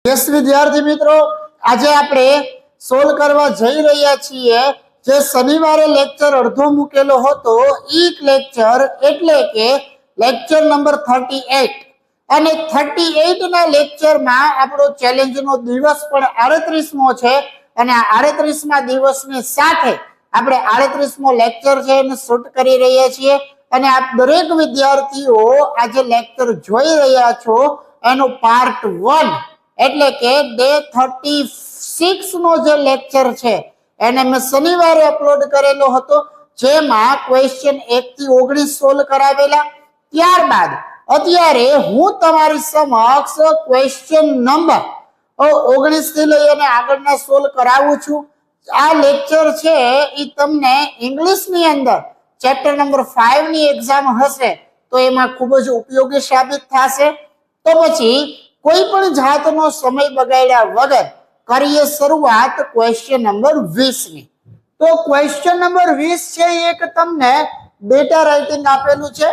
Yes विद्यार्थी मित्रों, आज આપણે સોલ્વ કરવા જઈ રહ્યા છીએ જે શનિવારે લેક્ચર અડધો મૂકેલો હતો ઈ લેક્ચર એટલે કે લેક્ચર નંબર 38 અને 38 ના લેક્ચરમાં આપણો ચેલેન્જનો દિવસ પણ 38મો છે અને આ 38મા દિવસની સાથે આપણે 38મો લેક્ચર છે એને શૂટ કરી રહ્યા છીએ અને આપ દરેક વિદ્યાર્થીઓ આજે લેક્ચર જોઈ રહ્યા છો એનો પાર્ટ 1 એટલે કે ડે 36 નો જે લેક્ચર છે એને મેં શનિવારે અપલોડ કરેલો હતો જેમાં ક્વેશ્ચન 1 થી 19 સોલ્વ કરાવેલા। ત્યારબાદ અત્યારે હું તમારી સમક્ષ ક્વેશ્ચન નંબર 19 થી લઈ અને આગળના સોલ્વ કરાવું છું। આ લેક્ચર છે એ તમને ઇંગ્લિશની અંદર ચેપ્ટર નંબર 5 ની એક્ઝામ હશે તો એમાં ખૂબ જ ઉપયોગી સાબિત થશે। તો પછી કોઈ પણ જાતનો સમય બગાડ્યા વગર કરીએ શરૂઆત ક્વેશ્ચન નંબર 20 ની। તો ક્વેશ્ચન નંબર 20 છે એક તમને ડેટા રાઇટિંગ આપેલું છે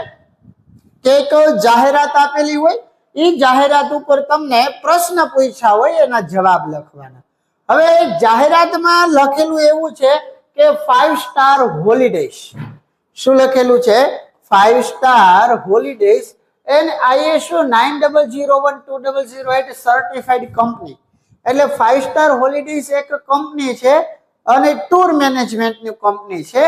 કે એક જાહેરાત આપેલી હોય એ જાહેરાત ઉપર તમને પ્રશ્ન પૂછ્યા હોય એના જવાબ લખવાના। હવે જાહેરાતમાં લખેલું એવું છે કે 5 સ્ટાર હોલિડેઝ। શું લખેલું છે? 5 star holidays and ISO 90012008 certified company। એટલે 5 સ્ટાર હોલિડેઝ એક કંપની છે અને ટૂર મેનેજમેન્ટની કંપની છે।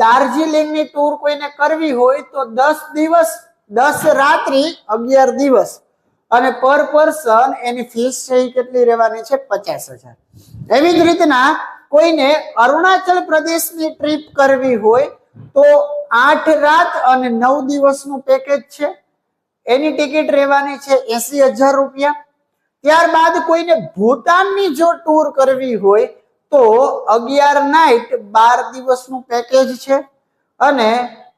દાર્જિલિંગની ટૂર કોઈને કરવી હોય તો 10 દિવસ 10 રાત્રિ 11 દિવસ અને પર પર્સન એની ફીસ છે એ કેટલી રહેવાની છે? 50,000। એવી જ રીતના કોઈને અરુણાચલ પ્રદેશની ટ્રીપ કરવી હોય તો 8 રાત અને 9 દિવસનું પેકેજ છે એની ટિકિટ રહેવાની છે 80,000 રૂપિયા। ત્યારબાદ કોઈને ભૂતાનની જો ટૂર કરવી હોય તો 11 નાઇટ 12 દિવસનું પેકેજ છે અને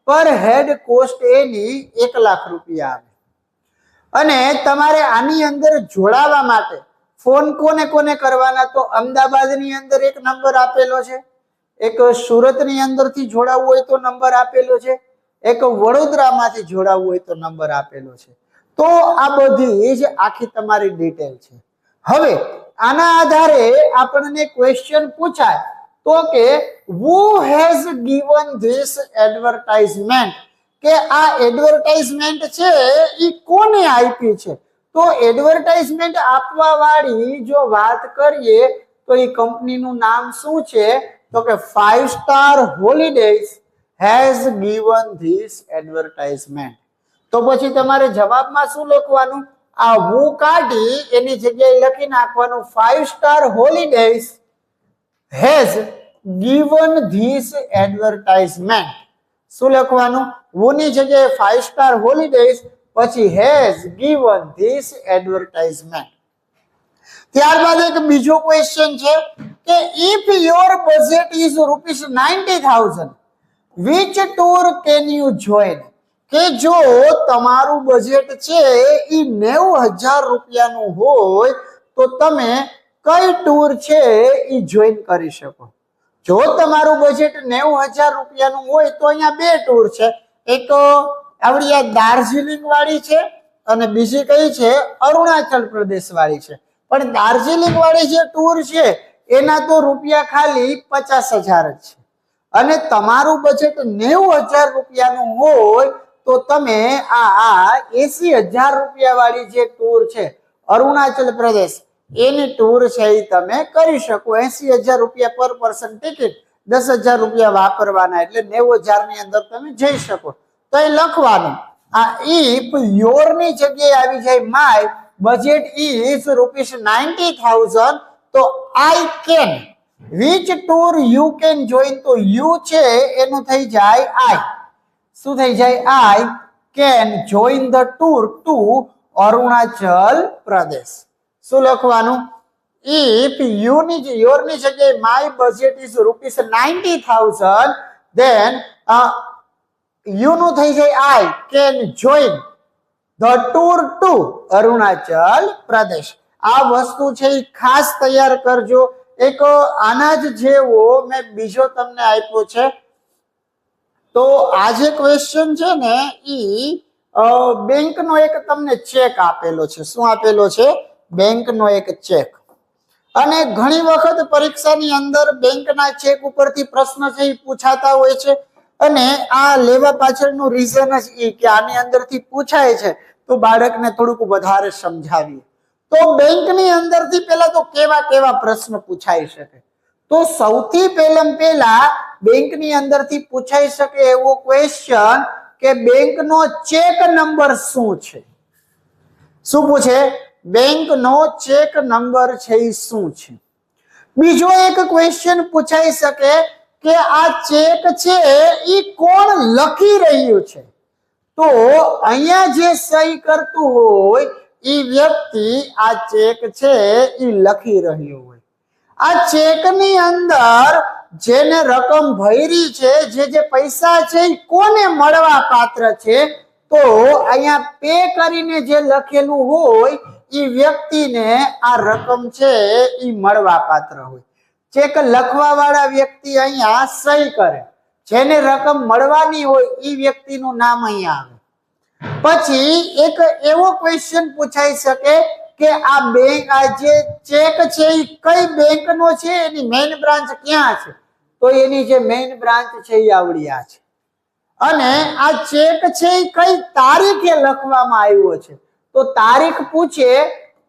પર હેડ કોસ્ટ એની 1 લાખ રૂપિયા આવે। અને તમારે આની અંદર જોડાવા માટે ફોન કોને કોને કરવાના? તો અમદાવાદની અંદર એક નંબર આપેલો છે, એક સુરતની અંદરથી જોડાવવું હોય તો નંબર આપેલો છે, એક વડોદરામાંથી જોડાવવું હોય તો નંબર આપેલો છે। તો આ બધી જ આખી તમારી ડિટેલ છે। હવે આના આધારે આપણને ક્વેશ્ચન પૂછાય તો કે who has given this advertisement, કે આ એડવર્ટાઇઝમેન્ટ છે એ કોને આપી છે? તો એડવર્ટાઇઝમેન્ટ આપવા વાળી જો વાત કરીએ તો એ કંપનીનું નામ શું છે? તો કે 5 star holidays has given this advertisement। તો પછી તમારે જવાબમાં શું લખવાનું? આ હું કાઢી એની જગ્યાએ લખી નાખવાનું 5 star holidays has given this advertisement। શું લખવાનું? હું ની જગ્યાએ 5 સ્ટાર હોલિડેઝ પછી has given this advertisement। ત્યારબાદ એક બીજો ક્વેશ્ચન છે કે if your budget is ₹90,000 which tour can you join? કે જો તમારું બજેટ છે એ 90,000 રૂપિયાનું હોય તો તમે કઈ ટૂર છે એ જોઈન કરી શકો? જો તમારું બજેટ 90,000 રૂપિયાનું હોય તો અહીંયા બે ટૂર છે, એક આવડી આ દાર્જિલિંગ વાળી છે અને બીજી કઈ છે? અરુણાચલ પ્રદેશ વાળી છે। પણ દાર્જિલિંગ વાળી જે ટૂર છે એના તો રૂપિયા ખાલી 50,000 જ છે અને તમારું બજેટ 90,000 રૂપિયાનું હોય તો તમે આ 80,000 રૂપિયા વાળી જે ટૂર છે અરુણાચલ પ્રદેશ એની ટૂર છે એ તમે કરી શકો। 80,000 રૂપિયા પર પર્સન ટિકિટ, 10,000 રૂપિયા વાપરવાના એટલે 90,000 ની અંદર તમે જઈ શકો। તો એ લખવાનું આ if your ની જગ્યાએ આવી જાય માય બજેટ is ₹90,000 તો I can which tour you can join, તો you છે એનું થઈ જાય I। શું થઈ જાય? I can join the tour to Arunachal Pradesh. શું લખવાનું? if your ની જગ્યાએ my budget is ₹90,000 then you નું થઈ જાય I can join the tour to Arunachal Pradesh. આ વસ્તુ છે એ ખાસ તૈયાર કરજો। એક આના જ જેવો મેં બીજો તમને આપ્યો છે। તો આ જે ક્વેશ્ચન છે ને ઈ બેંકનો એક તમને ચેક આપેલો છે। શું આપેલો છે? બેંકનો એક ચેક. અને ઘણી વખત પરીક્ષાની અંદર બેંકના ચેક ઉપરથી પ્રશ્ન છે એ પૂછાતા હોય છે. અને આ લેવા પાછળનું રીઝન જ એ કે આની અંદરથી પૂછાય છે તો બાળકને થોડુંક વધારે સમજાવીએ. તો બેંકની અંદરથી પહેલા તો કેવા કેવા પ્રશ્ન પૂછાઈ શકે? તો સૌથી પહેલા બેંકની અંદરથી પૂછાઈ શકે એવો ક્વેશ્ચન કે બેંકનો ચેક નંબર શું છે? શું પૂછે? બેંકનો ચેક નંબર છે એ શું છે? બીજો એક ક્વેશ્ચન પૂછાઈ શકે કે આ ચેક છે એ કોણ લખી રહ્યું છે? તો અહીંયા જે સહી કરતું હોય એ વ્યક્તિ આ ચેક છે એ લખી રહ્યો હોય. આ ચેકની અંદર જેને રકમ ભરી છે, જે પૈસા છે એ કોને મળવા પાત્ર છે? તો અહીંયા પે કરીને જે લખેલું હોય એ વ્યક્તિને આ રકમ છે એ મળવા પાત્ર હોય. ચેક લખવા વાળા વ્યક્તિ અહીંયા સહી કરે, જેને રકમ મળવાની હોય એ વ્યક્તિનું નામ અહીંયા આવે. પછી એક એવો ક્વેશ્ચન પૂછાઈ શકે કે આ બેંક, આ જે ચેક છે એ કઈ બેંકનો છે, એની મેઇન બ્રાન્ચ ક્યાં છે? તો એની જે મેઇન બ્રાન્ચ છે એ આવડિયા છે. અને આ ચેક છે એ કઈ તારીખે લખવામાં આવ્યો છે? તો તારીખ પૂછે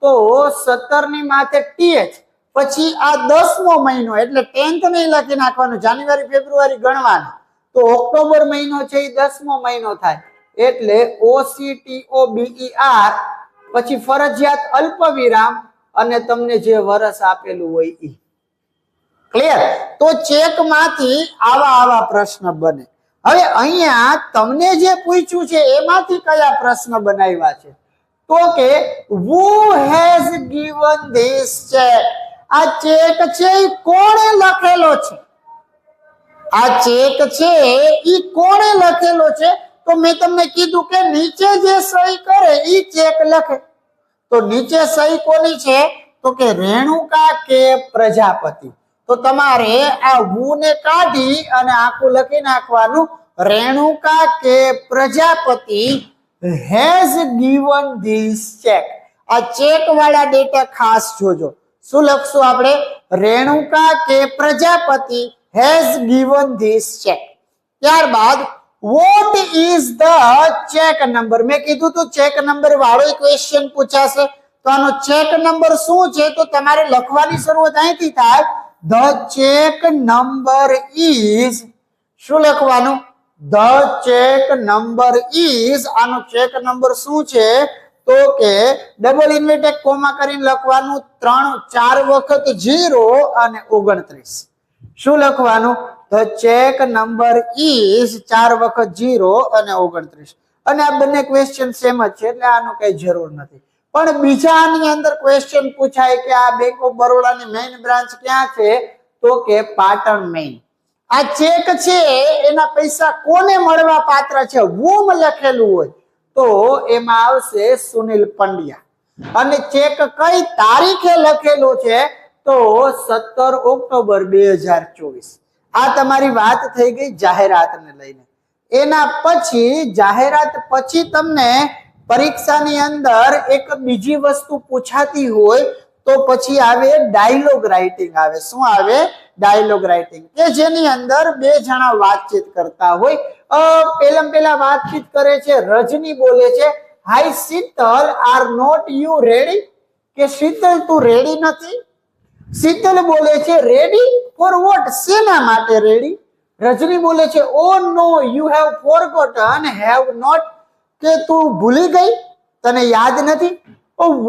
તો 17 ની માથે TH, પછી આ 10મો મહિનો એટલે 10th નહીં લખી નાખવાનું, જાન્યુઆરી ફેબ્રુઆરી ગણવાના. તો ઓક્ટોબર મહિનો છે એ 10મો મહિનો થાય એટલે OCTOBER, પછી ફરજિયાત અલ્પ વિરામ અને તમને જે વર્ષ આપેલું હોય એ. ક્લિયર? તો ચેક માંથી આવા પ્રશ્ન બને. હવે અહીંયા તમને જે પૂછ્યું છે એમાંથી કયા પ્રશ્ન બનાવ્યા છે? તો કે who has given this check? આ ચેક છે એ કોણે લખેલો છે? આ ચેક છે એ કોણે લખેલો છે? તો મેં તમને કીધું કે નીચે જે સહી કરે એ ચેક લખે. તો નીચે સહી કોની છે? તો કે રેણુકા કે પ્રજાપતિ. તો તમારે આ who ને કાઢી અને આખું લખી નાખવાનું, રેણુકા કે Prajapati has given this check. આ ચેક વાળા ડેટા ખાસ જોજો. શું લખશું આપણે? રેણુકા કે Prajapati has given this check. ત્યારબાદ what is the check number? મેં કીધું તો ચેક નંબર વાળો ક્વેશ્ચન પૂછાશે. તો આનો ચેક નંબર શું છે? તો તમારે લખવાની શરૂઆત અહીંથી થાય. the check number is, શું લખવાનું? the check number is, આનો ચેક નંબર શું છે? તો કે ડબલ ઇન્વર્ટેડ કોમા કરીને લખવાનું, 4 વખત 0 અને 29. શું લખવાનું? the check number is 4 વખત 0 અને 29. અને આ બંને ક્વેશ્ચન સેમ જ છે એટલે આનો કઈ જરૂર નથી. પણ બીજાની અંદર ક્વેશ્ચન પૂછાય કે આ બેંક ઓફ બરોડાની મેઇન બ્રાન્ચ ક્યાં છે? તો કે પાટણ મેઇન. આ ચેક છે એના પૈસા કોને મળવા પાત્ર છે? whom લખેલું હોય તો એમાં આવશે સુનિલ પંડ્યા. અને ચેક કઈ તારીખે લખેલો છે? તો 17 ઓક્ટોબર 2024. આ તમારી વાત થઈ ગઈ જાહેરાતને લઈને. એના પછી જાહેરાત પછી તમને પરીક્ષાની અંદર એક બીજી વસ્તુ પૂછાતી હોય તો પછી આવે ડાયલોગ રાઇટિંગ આવે. શું આવે? ડાયલોગ રાઇટિંગ, કે જેની અંદર બે જણા વાતચીત કરતા હોય. પહેલા વાતચીત કરે છે, રજની બોલે છે, hi Sheetal, are not you ready? કે શીતલ તું રેડી નથી? શીતલ બોલે છે રેડી ફોર વોટ? શેના માટે રેડી? રજની બોલે છે oh no you have forgotten, have not, કે તું ભૂલી ગઈ, તને યાદ નથી?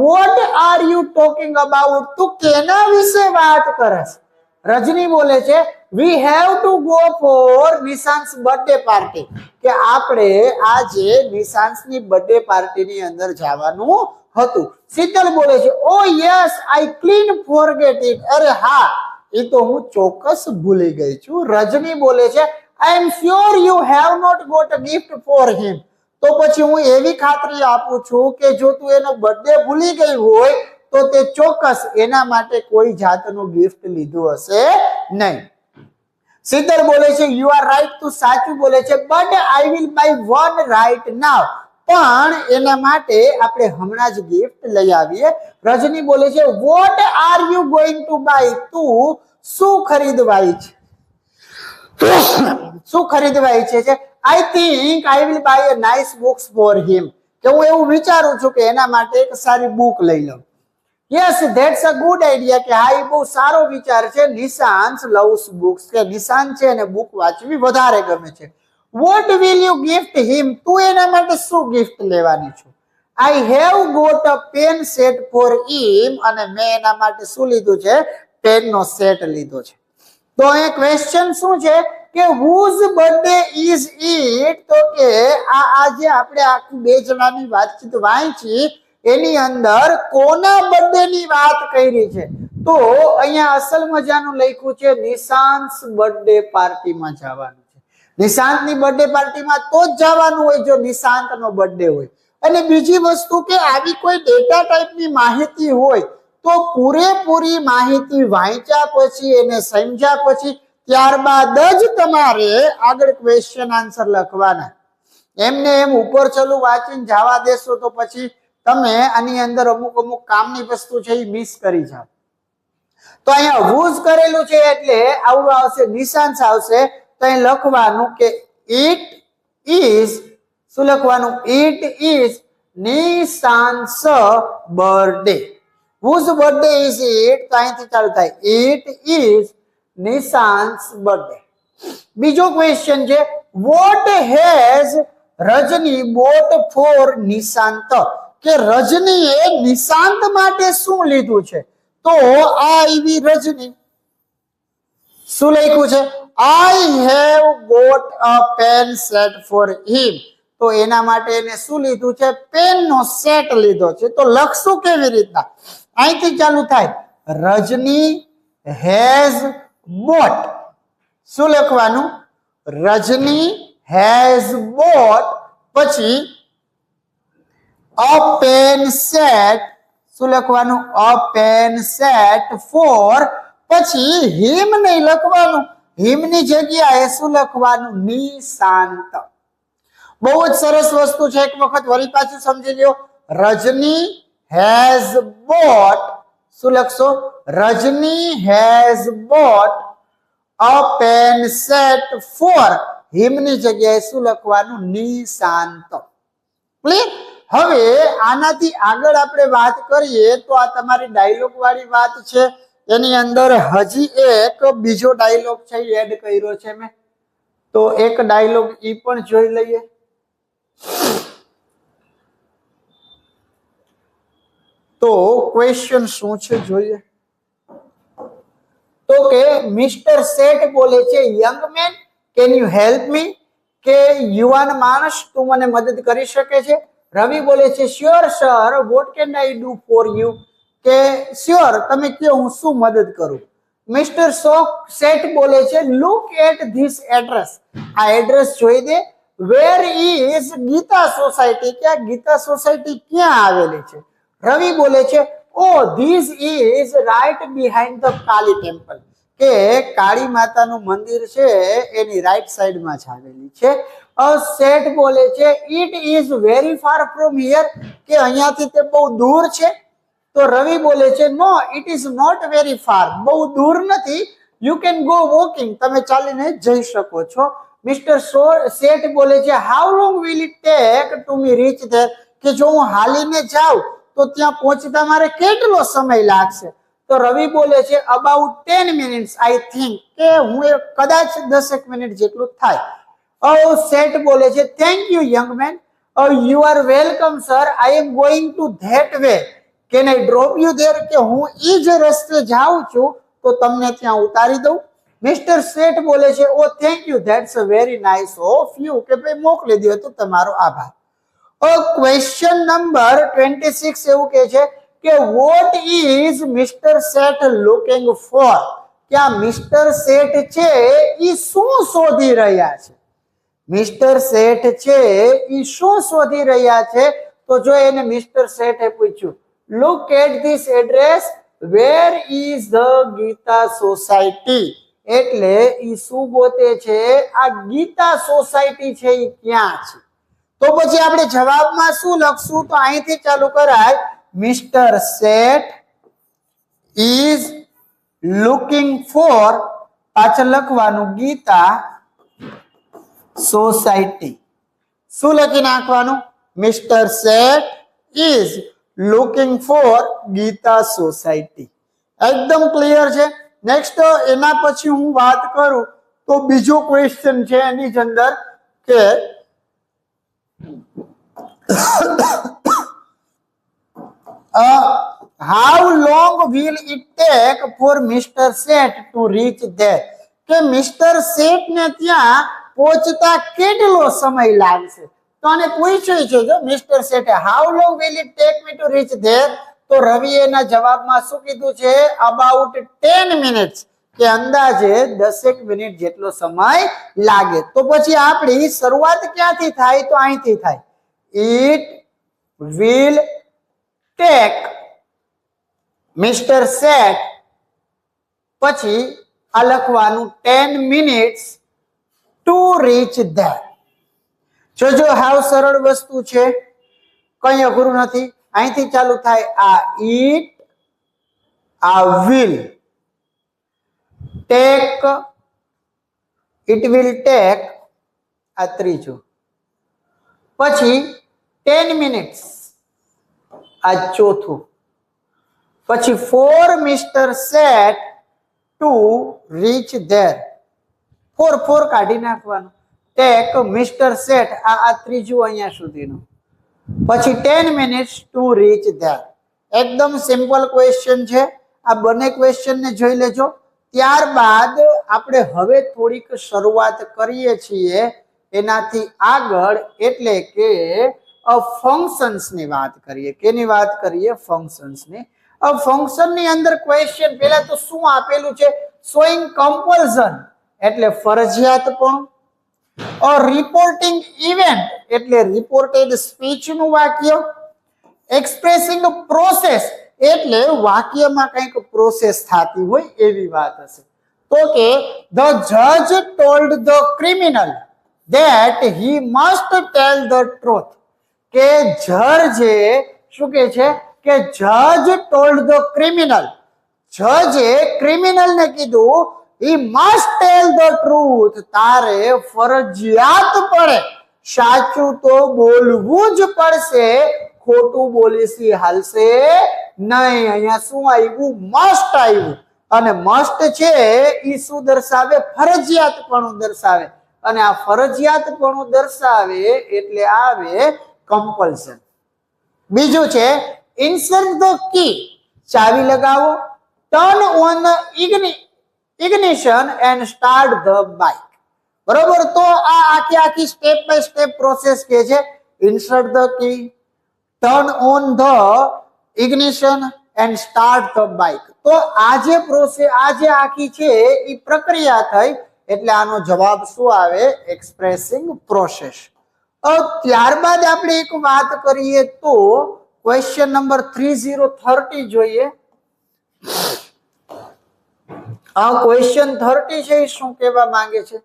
What are you talking about? તું કેના વિશે વાત કરસ? રજની બોલે છે we have to go for Nishant's birthday party, કે આપણે આજે નિશાંસની બર્થડે પાર્ટીની અંદર જવાનું હતું. શીતલ બોલે છે ઓ yes I clean forget it, અરે હા એ તો હું ચોક્કસ ભૂલી ગઈ છું. રજની બોલે છે I am sure you have not got a gift for him, તો પછી હું એવી ખાતરી આપું છું કે જો તું એનો બર્થડે ભૂલી ગઈ હોય તો તે ચોક્કસ એના માટે કોઈ જાતનું ગિફ્ટ લીધું હશે નહીં. શીતલ બોલે છે યુ આર રાઈટ, તું સાચું બોલે છે, but I will by one right now, પણ એના માટે આપણે હમણાં જ ગિફ્ટ લઈ આવીએ. રજની બોલે છે what are you going to buy? તું શું ખરીદવા ઈચ્છે? શું ખરીદવા ઈચ્છે છે? I think I will buy a nice books for him. કે હું એવું વિચારું છું કે એના માટે એક સારી બુક લઈ લઉં. Yes, that's a good idea. કે હા, એ બહુ સારો વિચાર છે. Nishant loves books. કે નિશાંત છે એને બુક વાંચવી વધારે ગમે છે. What will you gift him? તું એના માટે શું ગિફ્ટ લેવાની છો? I have got a pen set for him. અને મેં એના માટે શું લીધું છે? પેન નો સેટ લીધો છે. તો એ ક્વેશ્ચન શું છે કે whose birthday is it? તો કે આજે આપણે આખું બે જણાની વાતચીત વાંચી એની અંદર કોના બર્થડે ની વાત કરી છે? તો અહીંયા અસલ મજાનું લખ્યું છે નિશાંત બર્થડે પાર્ટીમાં જવાનું છે. નિશાંતની બર્થડે પાર્ટીમાં તો જ જવાનું હોય જો નિશાંતનો બર્થડે હોય. અને બીજી વસ્તુ કે આવી કોઈ ડેટા ટાઈપની માહિતી હોય તો પૂરેપૂરી માહિતી વાંચ્યા પછી એને સમજ્યા પછી ત્યારબાદ જ તમારે આગળ ક્વેશ્ચન આન્સર લખવાના. એમને એમ ઉપર ચલું વાંચીને જવા દેશો તો પછી તમે આની અંદર અમુક કામની વસ્તુ છે એ મિસ કરી જાઓ. તો અહીંયા વૂઝ કરેલું છે એટલે આવડું આવશે, નિશાંત આવશે. તો અહીં લખવાનું કે ઇટ ઇઝ, શું લખવાનું? It is Nishant's birthday. Whose birthday is it? તો અહીંથી ચાલુ થાય. It is નિશાંત's birthday. બીજો ક્વેશ્ચન છે what has Rajni bought for Nishant? કે રજનીએ નિશાંત માટે શું લીધું છે? તો આ આવી રજની શું લખ્યું છે? I have got a pen set for him. તો એના માટે એને શું લીધું છે? પેન નો સેટ લીધો છે. તો લખશું કેવી રીતના? અહીંથી ચાલુ થાય. Rajni has bought. શું લખવાનું? Rajni has bought. પછી અ પેન સેટ. શું લખવાનું? A pen set for. પછી હિમ નહીં લખવાનું. હિમની જગ્યાએ શું લખવાનું? નિશાંત. બહુ જ સરસ વસ્તુ છે. એક વખત વળી પાછું સમજી લ્યો. Rajni has bought. શું લખશો? Rajni has bought a pen set for. હિમની જગ્યાએ શું લખવાનું? નિશાંત. ક્લિયર? હવે આનાથી આગળ આપણે વાત કરીએ તો આ તમારી ડાયલોગ વાળી વાત છે. એની અંદર હજી એક બીજો ડાયલોગ છે એડ કર્યો છે મેં. તો એક ડાયલોગ ઈ પણ જોઈ લઈએ. તો ક્વેશ્ચન શું છે જોઈએ. તો કે મિસ્ટર સેટ બોલે છે young main can you help me? કે યુવાન માણસ તું મને મદદ કરી શકે છે? રવિ બોલે છે sure sir what can I do for you? કે શ્યોર તમે કયો હું શું મદદ કરું? મિસ્ટર સેટ બોલે છે લુક એટ ધીસ એડ્રેસ. આ એડ્રેસ જોઈ દે. Where is Gita society? કે આ ગીતા સોસાયટી ક્યાં આવેલી છે? રવિ બોલે છે oh this is right behind the Kali temple. કે કાળી માતાનું મંદિર છે એની રાઈટ સાઈડમાં જ આવેલી છે. સેટ બોલે છે it is very far from here. કે અહીંયાથી તે બહુ દૂર છે? તો રવિ બોલે છે no it is not very far. બહુ દૂર નથી. You can go walking. તમે ચાલીને જઈ શકો છો. મિસ્ટર સેટ બોલે છે how long will it take to me reach there? કે જો હું હાલીને જાઉં તો ત્યાં પહોંચતા મારે કેટલો સમય લાગશે? તો રવિ બોલે છે અબાઉટ 10 મિનિટ્સ આઈ થિંક. કે હું કદાચ 10 મિનિટ જેટલું થાય. સેટ બોલે છે thank you young man. You are welcome sir. I am going to that way. Can I drop you there? કે હું ઈ જ રસ્તે જાઉં છું તો તમને ત્યાં ઉતારી દઉં. મિસ્ટર સેટ બોલે છે oh thank you that's a very nice of you. કે ભાઈ મોકલી દો તો તમારો આભાર. ક્વેશ્ચન નંબર 26 એવું કહે છે કે what is mister set looking for? કે આ મિસ્ટર સેટ છે ઈ શું શોધી રહ્યા છે? મિસ્ટર સેટ છે ઈ શું શોધી રહ્યા છે? તો જો એને મિસ્ટર સેટે પૂછ્યું look at this address where is the Gita society. એટલે ઈ શું ગોતે છે? આ ગીતા સોસાયટી છે ઈ ક્યાં છે? તો પછી આપણે જવાબમાં શું લખશું? તો અહીંથી ચાલુ કરાય. Mister Sheth is looking four, પાછળ લખવાનું ગીતા સોસાયટી. શું લખી નાખવાનું? Mister Sheth is looking for Gita society. એકદમ ક્લિયર છે. નેક્સ્ટ એના પછી હું વાત કરું તો બીજો ક્વેશ્ચન છે એની અંદર કે how long will it take for Mr. Seth to reach there? કે મિસ્ટર શેઠ ને ત્યાં પહોંચતા કેટલો સમય લાગશે? તો આને પૂછ્યું છે જો મિસ્ટર શેઠે how long will it take me to reach there? તો રવિ એના જવાબમાં શું કીધું છે? about 10 minutes, કે અંદાજે 10 મિનિટ જેટલો સમય લાગે. તો પછી આપણી શરૂઆત ક્યાંથી થાય? તો અહીંથી થાય. it will take Mr. Seth, પછી આ લખવાનું 10 minutes to reach there. જો હાવ સરળ વસ્તુ છે, કઈ અઘરું નથી. અહીંથી ચાલુ થાય. આ it, આ will take, it will take, આ ત્રીજું, પછી 10 minutes, આ ચોથું, પછી for Mr. Seth to reach there. For કાઢી નાખવાનું. take Mr. Seth, આ ત્રીજું અહીંયા સુધીનું, પછી 10 minutes to reach there. એકદમ સિમ્પલ ક્વેશ્ચન છે. આ બંને ક્વેશ્ચન ને જોઈ લેજો. ત્યારબાદ આપણે હવે થોડીક શરૂઆત કરીએ છીએ એનાથી આગળ, એટલે કે ફંક્શન્સ ની વાત કરીએ. કેની વાત કરીએ? ફંક્શન્સ ની. ફંક્શન ની અંદર ક્વેશ્ચન પહેલા તો શું આપેલું છે? શોઈંગ કમ્પલ્સન એટલે ફરજિયાતપણું, રિપોર્ટિંગ ઇવેન્ટ એટલે રિપોર્ટેડ સ્પીચ નું વાક્ય, એક્સપ્રેસિંગ પ્રોસેસ એટલે વાક્યમાં કંઈક પ્રોસેસ થતી હોય એવી વાત હશે. તો કે ધ જજ told the criminal that he must tell the truth, કે જજે શું કહે છે? કે જજ ટોલ્ડ ધ ક્રિમિનલ, જજે ક્રિમિનલ ને કીધું he must tell the truth, તારે ફરજિયાત પડે સાચું તો બોલવું જ પડશે, ખોટું બોલીશી હાલશે નહીં. અહીંયા શું આવ્યું? મસ્ટ આવ્યું. અને મસ્ટ છે એ શું દર્શાવે? ફરજિયાતપણું દર્શાવે. અને આ ફરજિયાતપણું દર્શાવે એટલે આવે કમ્પલ્સન. બીજું છે ઇન્સર્ટ ધ કી, ચાવી લગાવો, turn on ignition and start the bike. બરોબર. તો આ આખી સ્ટેપ બાય સ્ટેપ પ્રોસેસ કે છે. Insert the key, turn on the ignition and start the bike. તો આ જે પ્રોસેસ, આ જે આખી છે એ પ્રક્રિયા થઈ એટલે આનો જવાબ શું આવે? Expressing process. ત્યારબાદ આપણે એક વાત કરીએ તો ક્વેશ્ચન નંબર 3030 જોઈએ. આ ક્વેશ્ચન 30 છે એ શું કહેવા માંગે છે?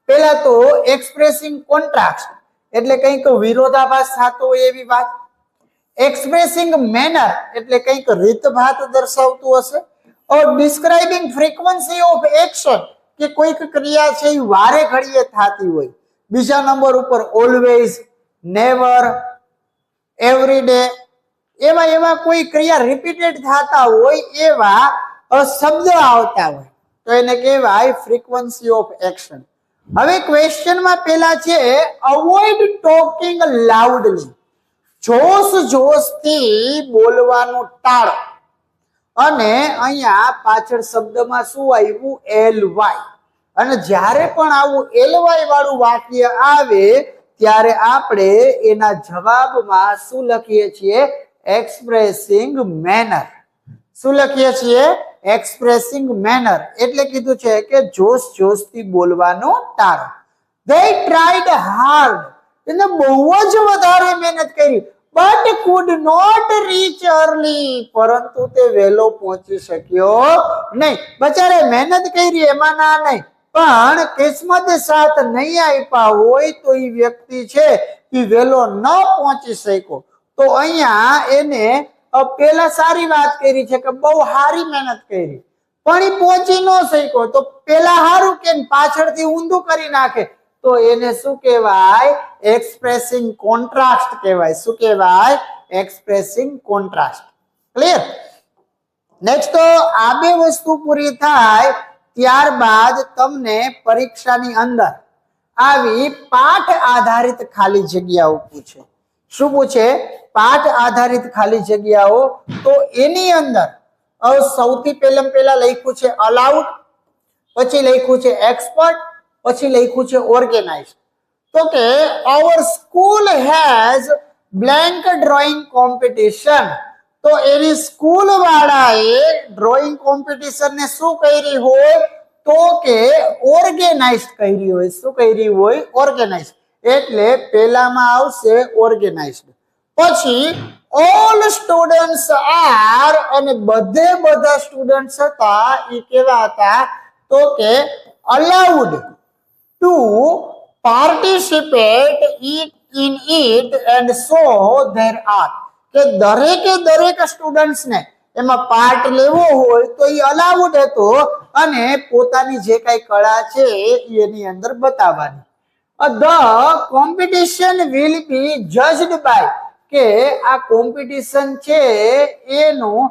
પહેલા તો એક્સપ્રેસિંગ કોન્ટ્રાસ્ટ એટલે કંઈક વિરોધાભાસ થતો હોય એવી વાત. એક્સપ્રેસિંગ મેનર એટલે કંઈક રીતભાત દર્શાવતું હશે. ડિસ્ક્રાઇબિંગ ફ્રીક્વન્સી ઓફ એક્શન કે કોઈક ક્રિયા છે એ વારે ઘડીએ થતી હોય. બીજા નંબર ઉપર ઓલવેઝ, નેવર, એવરી ડે, એવા કોઈ ક્રિયા રિપીટેડ થતા હોય એવા શબ્દ આવતા હોય તો એને કહેવાય ફ્રીક્વન્સી ઓફ એક્શન. હવે ક્વેશ્ચનમાં પેલા છે અવોઇડ ટોકિંગ લાઉડલી, જોશથી બોલવાનું ટાળો. અને અહીંયા પાછળ શબ્દમાં શું આવ્યું? એલવાય. અને જ્યારે પણ આવું એલવાય વાળું વાક્ય આવે ત્યારે આપણે એના જવાબમાં શું લખીએ છીએ? Expressing manner. શું લખીએ છીએ? Expressing manner. એટલે કીધું છે કે જોશથી બોલવાનું ટાળો. They tried hard, એને બહુ જ વધારે મહેનત કરી, but could not reach early, પરંતુ તે વહેલો પહોંચી શક્યો નહીં. બચારે મહેનત કરી એમાં ના નહીં, પણ કિસ્મતે સાથ નહીં આપ્યા હોય તો એ વ્યક્તિ છે એ વેલો ન પહોંચી શક્યો. તો અહીંયા એને પેલા સારી વાત કરી છે કે બહુ સારી મહેનત કરી, પણ એ પહોંચી ન શક્યો. તો પેલા સારું કે પાછળથી ઊંધું કરી નાખે તો એને શું કહેવાય? એક્સપ્રેસિંગ કોન્ટ્રાસ્ટ કહેવાય. શું કહેવાય? Expressing contrast. ક્લિયર? નેક્સ્ટ, તો આ બે વસ્તુ પૂરી થાય ત્યારબાદ તમને પરીક્ષાની અંદર આવી પાઠ આધારિત ખાલી જગ્યાઓ પૂછે. શું પૂછે? પાઠ આધારિત ખાલી જગ્યાઓ. તો એની અંદર સૌથી પહેલા લખ્યું છે અલાઉડ, પછી લખ્યું છે એક્સપર્ટ, પછી લખ્યું છે ઓર્ગેનાઇઝ. તો કે our school has blank drawing competition. તો એની સ્કૂલ વાળાએ ડ્રોઈંગ કોમ્પિટિશન ને શું કરી હોય? તો કે ઓર્ગેનાઇઝ કરી હોય. શું કરી હોય? ઓર્ગેનાઇઝ. એટલે પેલામાં આવશે ઓર્ગેનાઇઝડ. પછી ઓલ સ્ટુડન્ટ્સ આર, અને બધા સ્ટુડન્ટ્સ હતા એ કેવા હતા? તો કે allowed two participate in it and show their art. કે દરેક સ્ટુડન્ટ્સ ને એમાં પાર્ટ લેવો હોય તો એ અલાઉડ હતો અને પોતાની જે કઈ કળા છે એની અંદર બતાવવાની. The competition will be judged by, કે આ કોમ્પિટિશન છે એનું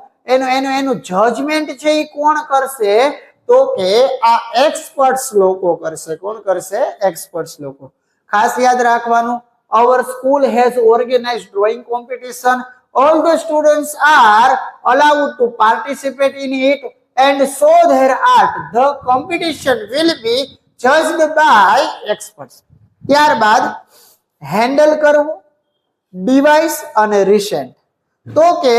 જજમેન્ટ છે એ કોણ કરશે? તો કે આ એક્સપર્ટ્સ લોકો કરશે. કોણ કરશે? એક્સપર્ટ્સ લોકો. ખાસ યાદ રાખવાનું, our school has organized drawing competition. All the students are allowed to participate in it and show their art. The competition will be judged by experts. ત્યારબાદ હેન્ડલ કરવું, ડિવાઇસ અને રિસેન્ટ. તો કે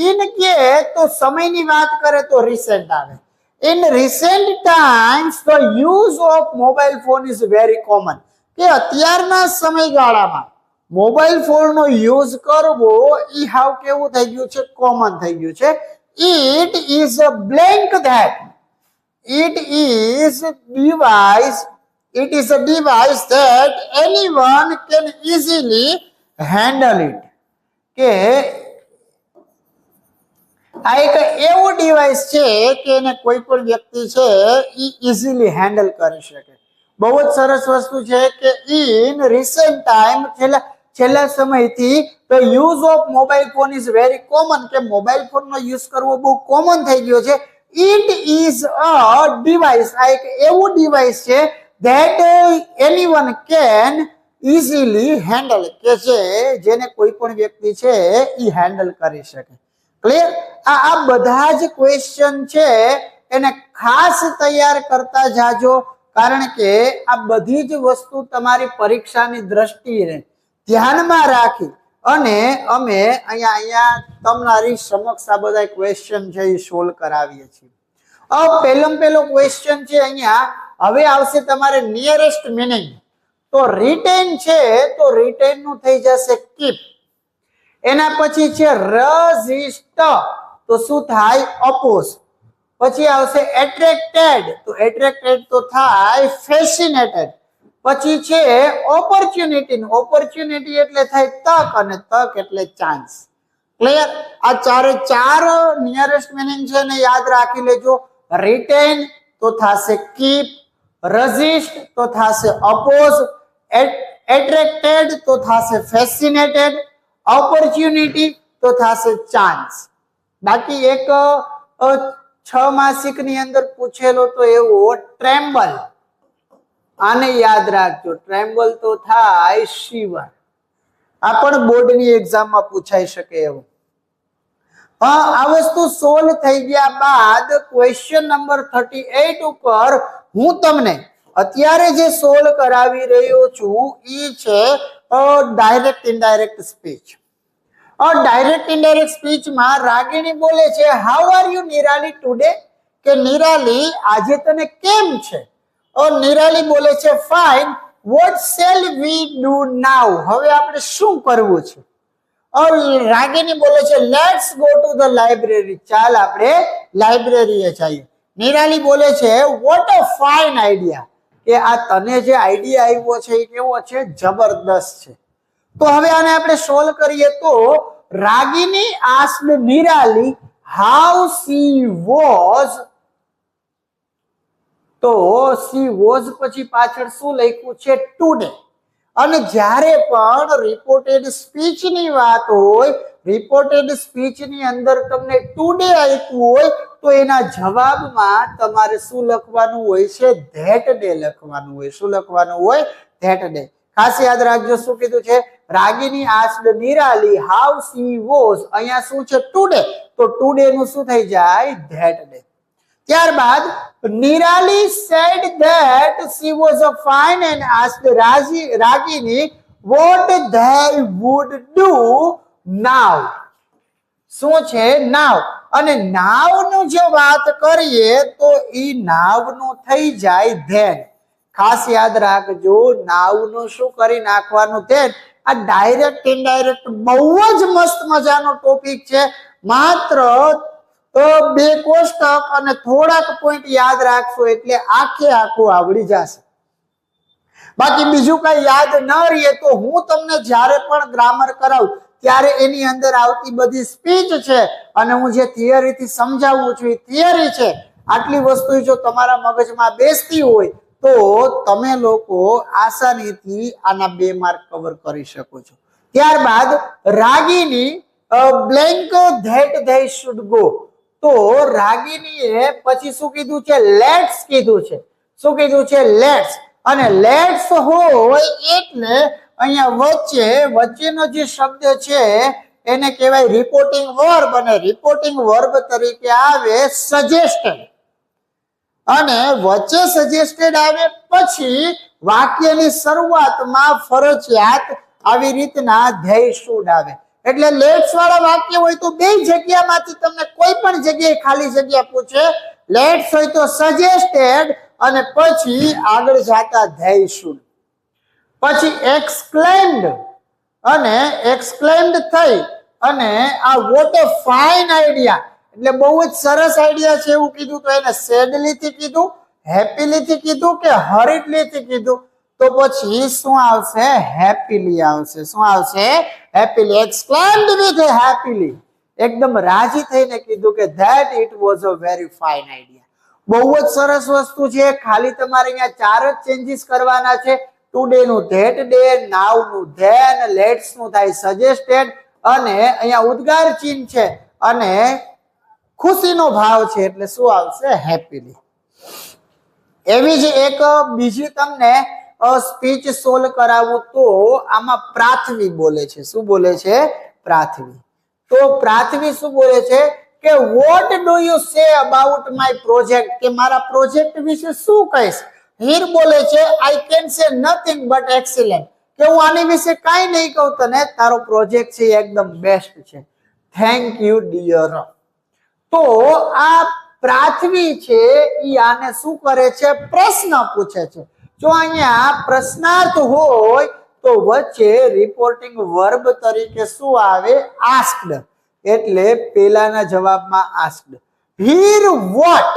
ઇન કે તો સમયની વાત કરે તો રિસેન્ટ આવે. In recent times the use of mobile phone is very common. કે અત્યારના સમયગાળામાં મોબાઈલ ફોનનો યુઝ કરવો ઈ હાવ કેવું થઈ ગયું છે? કોમન થઈ ગયું છે. It is a blank that it is a device that anyone can easily handle it. કે આ એક એવું ડિવાઇસ છે કે એને કોઈ પણ વ્યક્તિ છે ઈ ઇઝીલી હેન્ડલ કરી શકે. બહુ જ સરસ વસ્તુ છે કે ઇન રિસેન્ટ ટાઈમ, છેલ્લા સમયથી the use of mobile phone is very common, કે મોબાઈલ ફોનનો યુઝ કરવો બહુ કોમન થઈ ગયો છે. ઇટ ઇઝ અ ડિવાઇસ, આ એક એવું ડિવાઇસ છે that anyone can easily handle, કે જેને કોઈ પણ વ્યક્તિ છે એ હેન્ડલ કરી શકે. ક્લિયર? આ બધા જ ક્વેશ્ચન છે એને ખાસ તૈયાર કરતા જાજો, કારણ કે આ બધી જ વસ્તુ તમારી પરીક્ષાની દ્રષ્ટિએ ધ્યાનમાં રાખી અને અમે અહીંયા તમારી સમક્ષ આ બધા ક્વેશ્ચન છે એ સોલ્વ કરાવીએ છીએ. પહેલો ક્વેશ્ચન છે અહીંયા. હવે આવશે તમારે નિયરેસ્ટ મિનિંગ. તો રિટેન છે તો રિટેન નું થઈ જશે કીપ. એના પછી છે રેઝિસ્ટ, તો શું થાય? ઓપોઝ. પછી આવશે એટ્રેક્ટેડ, તો એટ્રેક્ટેડ તો થાય ફેસિનેટેડ. પછી છે ઓપોર્ચ્યુનિટી, ઓપોર્ચ્યુનિટી એટલે થાય તક અને તક એટલે ચાન્સ. ક્લિયર? આ ચાર નિયરેસ્ટ મિનિંગ છે ને યાદ રાખી લેજો. રિટેન તો થશે કીપ, રેઝિસ્ટ તો થશે ઓપોઝ, એટ્રેક્ટેડ તો થશે ફેસિનેટેડ, ઓપોર્ચ્યુનિટી તો થશે ચાન્સ. બાકી એક 6 માસિક ની અંદર પૂછેલો તો એવો ટ્રેમ્બલ, આને યાદ રાખજો. ટ્રેમ્બલ તો થાય શિવર. આ પણ બોર્ડની એક્ઝામમાં પૂછાઈ શકે એવું. આ વસ્તુ સોલ્વ થઈ ગયા બાદ ક્વેશ્ચન નંબર 38 ઉપર હું તમને અત્યારે જે સોલ્વ કરાવી રહ્યો છું એ છે direct indirect speech. Direct indirect સ્પીચમાં રાગિણી બોલે છે, how are you Nirali today? કે નિરાલી આજે તને કેમ છે? નિરાલી બોલે છે fine, what shall we do now? હવે આપણે શું કરવું છે? રાગિણી બોલે છે let's go to the library, ચાલ આપણે લાઇબ્રેરીએ જઈએ. નિરાલી બોલે છે વોટ અ ફાઇન આઈડિયા, કે આ તને જે આઈડિયા આવ્યો છે એ કેવો છે, જબરદસ્ત છે. તો હવે આને આપણે સોલ્વ કરીએ તો રાગિની asked Nirali how she was, તો સી વોઝ પછી પાછળ શું લખ્યું છે, ટુડે. અને જ્યારે પણ રિપોર્ટેડ સ્પીચ ની વાત હોય, રિપોર્ટેડ સ્પીચ ની અંદર તમને ટુડે આપ્યું હોય તો એના જવાબમાં તમારે શું લખવાનું હોય છે, ધેટ ડે લખવાનું હોય. શું લખવાનું હોય, ધેટ ડે. ખાસ યાદ રાખજો શું કીધું છે, રાગિની asked Nirali how she was, અહીંયા શું છે, ટુડે, તો ટુડે નું શું થઈ જાય, ધેટ ડે. ત્યારબાદ Nirali said that she was a fine and asked Ragini what they would do now. શું છે, now. અને now નું જે વાત કરીએ તો ઈ now નું થઈ જાય then. ખાસ યાદ રાખજો now નું શું કરી નાખવાનું, then. આ ડાયરેક્ટ ઇનડાયરેક્ટ બહુ જ મસ્ત મજાનો ટોપિક છે. માત્ર તો બે કોષ્ટક અને થોડાક પોઈન્ટ યાદ રાખશો એટલે આખે આખું આવડી જશે. બાકી બીજું કઈ યાદ ન રહે તો હું તમને જ્યારે પણ ગ્રામર કરાવું ત્યારે એની અંદર આવતી બધી સ્પીચ છે અને હું જે થિયરીથી સમજાવું છું એ થિયરી છે. આટલી વસ્તુ જો તમારા મગજમાં બેસતી હોય તો તમે લોકો આસાનીથી આના 2 માર્ક કવર કરી શકો છો. ત્યારબાદ Ragini blank that they should go, તો રાગીનીએ પછી શું કીધું છે, લેટ્સ કીધું છે. શું કીધું છે, લેટ્સ. અને લેટ્સ હોય એટલે અહીંયા વચ્ચેનો જે શબ્દ છે એને કહેવાય રિપોર્ટિંગ વર્બ, અને રિપોર્ટિંગ વર્બ તરીકે આવે સજેસ્ટેડ. અને વચ્ચે સજેસ્ટેડ આવે પછી વાક્યની શરૂઆતમાં ફરજિયાત આવી રીતના ધેય શુડ આવે. એટલે લેટ્સ વાળા વાક્ય હોય તો બે જગ્યામાંથી તમને કોઈ પણ જગ્યાએ ખાલી જગ્યા પૂછે, લેટ્સ હોય તો સજેસ્ટેડ અને પછી આગળ જાતા ધેય શુડ. પછી એક્સક્લેમ્ડ, અને એક્સક્લેમ્ડ થઈ અને આ વોટ અ ફાઇન આઈડિયા, એટલે બહુ જ સરસ આઈડિયા છે એવું કીધું તો એને સેડલી થી કીધું, હેપીલી થી કીધું કે હરીડલી થી કીધું, તો પછી શું આવશે, હેપીલી આવશે. શું આવશે, હેપીલી. એક્સક્લેમ્ડ વિથ હેપીલી, એકદમ રાજી થઈને કીધું કે that it was a very fine idea. બહુ જ સરસ વસ્તુ છે. ખાલી તમારે અહીંયા 4 જ ચેન્જીસ કરવાના છે. ટુડે નું ધેટ ડે, નાવ નું ધેન, લેટ્સ નું થાય સજેસ્ટેડ, અને અહીંયા ઉદ્ગાર ચિહ્ન છે અને ખુશીનો ભાવ છે એટલે શું આવશે, હેપીલી. એવી જ એક બીજી તમને સ્પીચ સોલ્વ કરાવું તો આમાં પ્રાથવી બોલે છે. શું બોલે છે, પ્રાથવી. તો પ્રાથવી શું બોલે છે કે what do you say about my project, કે મારા પ્રોજેક્ટ વિશે શું કહીશ. હીર બોલે છે I can say nothing but excellent, કે હું આની વિશે કાંઈ નહીં કહું તને, તારો પ્રોજેક્ટ છે એકદમ બેસ્ટ છે. Thank you dear. તો આ પ્રાથવી છે ઈ આને શું કરે છે, પ્રશ્ન પૂછે છે. જો અહીંયા પ્રશ્નાર્થ હોય તો વચ્ચે રિપોર્ટિંગ વર્બ તરીકે શું આવે, આસ્ક્ડ, એટલે પેલાના જવાબમાં આસ્ક્ડ. હીર વોટ,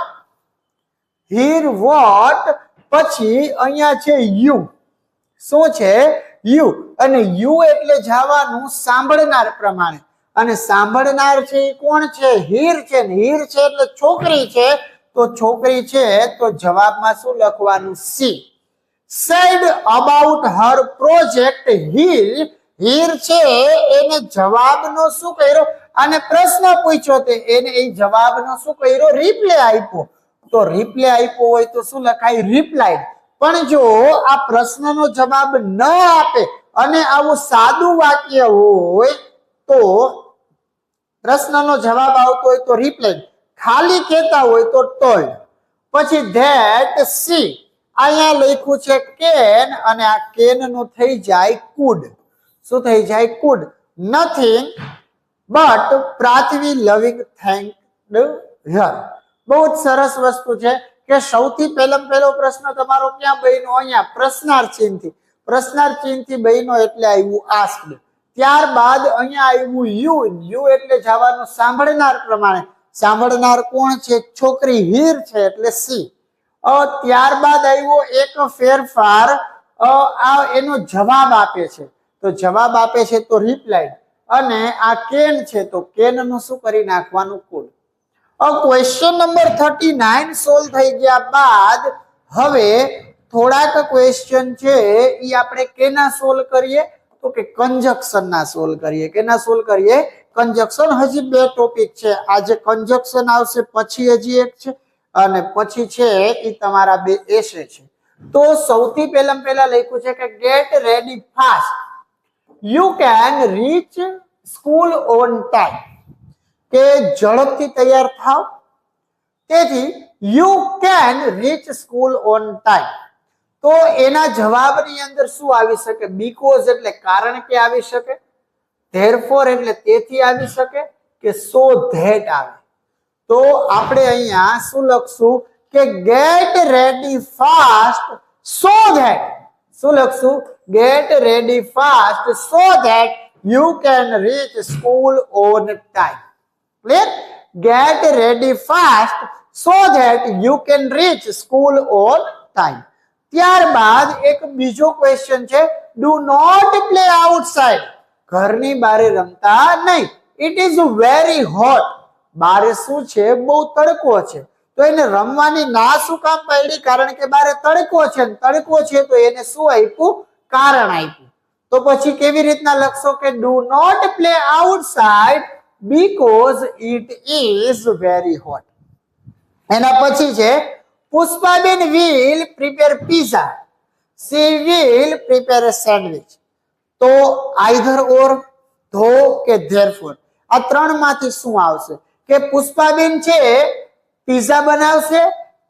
હીર વોટ પછી અહીંયા છે યુ. શું છે, યુ. અને યુ એટલે જવાનું સાંભળનાર પ્રમાણે, અને સાંભળનાર છે એ કોણ છે, હીર છે. ને હીર છે એટલે છોકરી છે, તો છોકરી છે તો જવાબમાં શું લખવાનું, C. said about her project Heer, Heer છે એને જવાબનો શું કર્યો, આને પ્રશ્ન પૂછ્યો તે એને એ જવાબનો શું કર્યો, રિપ્લે આપ્યો. તો રિપ્લે આપ્યો હોય તો શું લખાય, રિપ્લાઇડ. પણ જો આ પ્રશ્નનો જવાબ ન આપે અને આવું સાદું વાક્ય હોય તો પ્રશ્નનો જવાબ આવતો હોય તો રિપ્લાઇડ, ખાલી કહેતા હોય તો ટોલ્ડ. પછી ધેટ સી, અહીંયા લખ્યું છે કેન, અને આ કેન નું થઈ જાય કુડ. શું થઈ જાય, કુડ. નથિંગ બટ પ્રાથવી લવિંગ થેન્ક્ડ હર. બહુ જ સરસ વસ્તુ છે કે સૌથી પહેલો પ્રશ્ન તમારો ક્યાં બન્યો, અહીંયા પ્રશ્નાર્થ ચિહ્નથી. પ્રશ્નાર્થ ચિહ્નથી બન્યો એટલે આવ્યું આસ્ક્ડ. ત્યારબાદ અહીંયા આવ્યું યુ. યુ એટલે જવાનું સાંભળનાર પ્રમાણે. સાંભળનાર કોણ છે? છોકરી હીર છે એટલે સી. ત્યારબાદ આવ્યો એક ફેરફાર, એનો જવાબ આપે છે તો જવાબ આપે છે તો રિપ્લાય, અને આ કેન છે તો કેન નું શું કરી નાખવાનું? કુલ. ક્વેશ્ચન નંબર 39 સોલ્વ થઈ ગયા બાદ હવે થોડાક ક્વેશ્ચન છે એ આપણે કેના સોલ્વ કરીએ? તો કે કંજક્શન ના સોલ્વ કરીએ. કેના સોલ્વ કરીએ? કંજક્શન. હજી બે ટોપિક છે, આજે કંજક્શન આવશે, પછી હજી એક છે, અને પછી છે એ તમારા બે એસે છે. તો સૌથી પહેલા લખ્યું છે કે gate ready fast, you can rich school on time. કે ઝડપથી તૈયાર થાવ, તેથી you can rich school on time. તો એના જવાબની અંદર શું આવી શકે? બીકોઝ એટલે કારણ કે આવી શકે, ધેરફોર એટલે તેથી આવી શકે, કે સો ધેટ આવે. તો આપણે અહીંયા શું લખશું? કે gate ready fast so that. શું લખશું? Gate ready fast so that you can rich school on time. Clear? Gate ready fast so that you can rich school on time. ત્યારબાદ એક બીજો ક્વેશ્ચન છે, ડુ નોટ પ્લે આઉટસાઇડ. ઘરની બારે રમતા નહીં. It is very hot. બારે શું છે? બહુ તડકો છે. તો એને રમવાની ના શું કામ પાડી? કારણ કે બારે તડકો છે. તડકો છે તો એને શું આપ્યું? કારણ આપ્યું. તો પછી કેવી રીતના લખશો? કે do not play outside because it is very hot. એના પછી છે Pushpaben will prepare pizza, she will prepare a sandwich. તો either or, though કે therefore, આ ત્રણ માંથી શું આવશે? કે પુષ્પાબેન છે પીઝા બનાવશે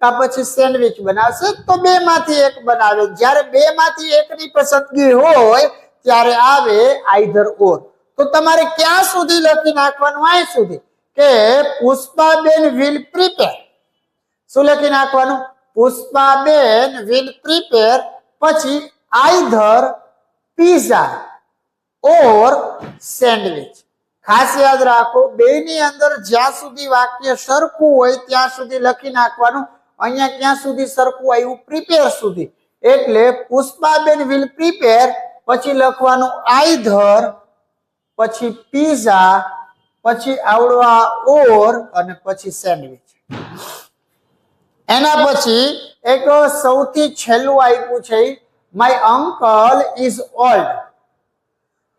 કે પછી સેન્ડવિચ બનાવશે? તો બે માંથી એક બનાવે. જ્યારે બે માંથી એકની પસંદગી હોય ત્યારે આવે either or. તો તમારે ક્યાં સુધી લખી નાખવાનું? અહીં સુધી કે પુષ્પાબેન will prepare. શું લખી નાખવાનું? પુષ્પાબેન will prepare, પછી either pizza or sandwich. ખાસ યાદ રાખો, બેની અંદર જ્યાં સુધી વાક્ય સરખું હોય ત્યાં સુધી લખી નાખવાનું. અહીંયા ક્યાં સુધી સરખું આવ્યું? પ્રિપેર સુધી. એટલે પુષ્પાબેન will prepare, પછી લખવાનું either, પછી pizza, પછી આવડવા or, અને પછી સેન્ડવિચ. એના પછી એક સૌથી છેલ્લું આપ્યું છે, my uncle is old,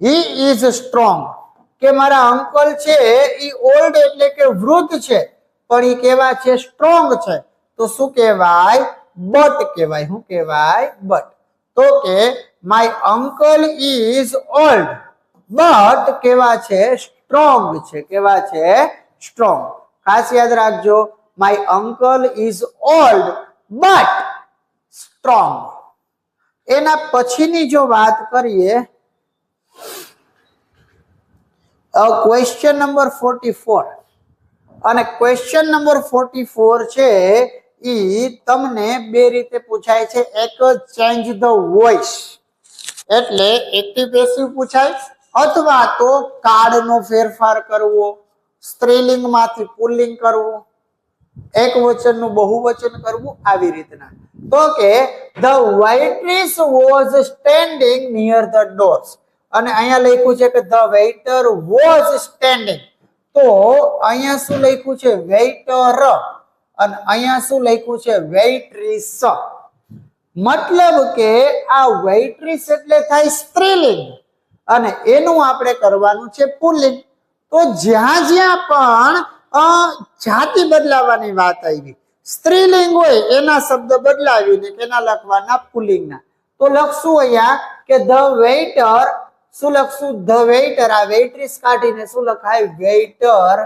he is strong. કે મારા અંકલ છે એ ઓલ્ડ એટલે કે વૃદ્ધ છે, પણ એ કેવા છે? સ્ટ્રોંગ છે. તો શું કહેવાય? બટ કહેવાય. શું કહેવાય? બટ. તો કે my uncle is old but કેવા છે? સ્ટ્રોંગ છે. કેવા છે? સ્ટ્રોંગ. ખાસ યાદ રાખજો, my uncle is old but strong. એના પછીની જો વાત કરીએ, ક્વેશ્ચન નંબર 44, અને ક્વેશ્ચન નંબર 44 છે ઈ તમને બે રીતે પૂછાય છે. એક ચેન્જ ધ વોઇસ એટલે એક્ટિવ પેસિવ પૂછાય, અથવા તો કાર્ડનો ફેરફાર કરવો, સ્ત્રીલિંગ માંથી પુલ્લિંગ કરવું, એક વચનનું બહુવચન કરવું, આવી રીતના. તો કે the waitress was standing near the doors, અને અહીંયા લખ્યું છે કે ધ waiter was standing. તો અહીંયા શું લખ્યું છે? વેઇટર, અને અહીંયા શું લખ્યું છે? waitress. મતલબ કે આ waitress એટલે થાય સ્ત્રીલિંગ, અને એનું આપણે કરવાનું છે પુલ્લિંગ. તો જ્યાં જ્યાં પણ જાતિ બદલાવાની વાત આવી, સ્ત્રીલિંગ હોય એના શબ્દ બદલાવીને કેના લખવાના? પુલ્લિંગના. તો લખશું અહીંયા કે ધ વેઇટર. શું લખશું? The waiter. આ વેઇટ્રેસ કાઢીને શું લખાય? Waiter